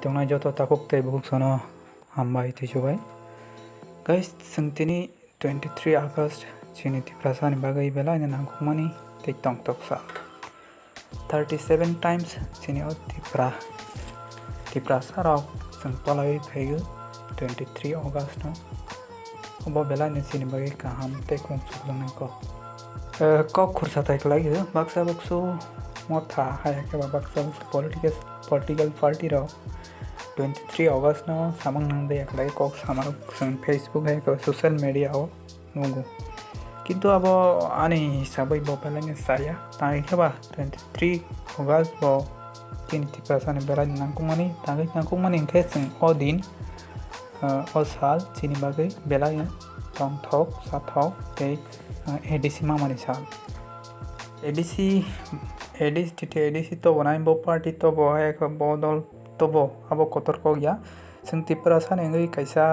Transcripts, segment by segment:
tongna joto takuk tei bukuk sono hambai tijubai. Guys, sengtini 23 August chini tiprasa ni bagai bela ina nangkukmani tei tong toksa 37 times chini o tiprasa rok seng palai phaigu 23 August no obo bela ni chini bagai kaham tei kongsu lana ko khursa tai klai gu baksa baksu motha hai ke baksa political party ro 23 August no samang nang de aklai kok samang sang Facebook hai ko social media o nugu kintu abo ani hisabai bo pelanya saya tangi khaba 23 August bo tin tiprasa ni bela nangkungmani tangi nangkungmani ke seng odin o sal chini bagai bela ya tong thok sa thok tei ADC mamani sal ADC to bonai bo party to bo hai ko bodol to bo abo kotor ko ya seng tiprasa ni ngai kaisa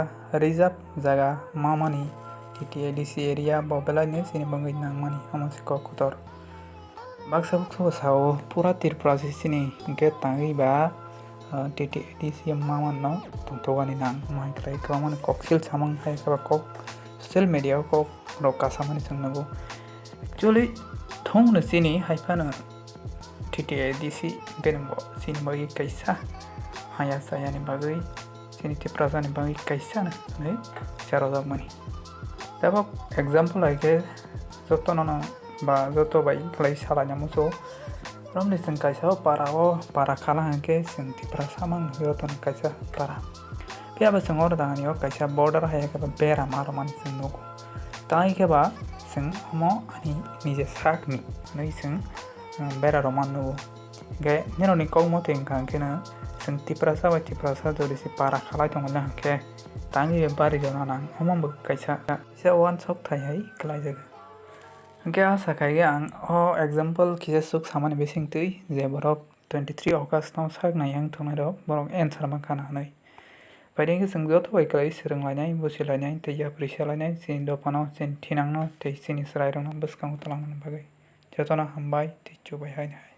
reserve jaga mamani ADC area bo bela ni sini bangai nangmani amasi ko kotor baksa baksa sao pura tiprasa sini ke tangi ba ADC maman no tongtogani nang mai klai kaman koksil samang hai ka kok social media ko roka samani sangnago actually thong na sini haifana ADC genombo sini bagi kaisa haya saya ni bagai sini tiprasa ni bagai kaisa na nei sarodak mani dabok example aike joto no ba joto bai klai sala nyamuso romni seng kaisa para khala hanke seng tiprasa mang joto kaisa para pia ba seng or dangani o kaisa border haya ka bera maro mani seng nogo tai ke ba seng mo ani nije sakni nei seng bera roman no ge nero ni kong mo teng kan kena seng tiprasa jodi si para khala tong na ke tangi bari jona nang omam kaisa one sok thai hai klai jaga ge asa kai ge ang o example kise suk samani besing tui je borok 23 August no sak na yang thonai rok borok answer ma kana nai pai ge seng joto bai klai sereng lainai busi lainai tei ya prisa lainai sin dopano sin thinang no tei sini srai rong no buskang talang bagai jotona hambai tei chubai hai.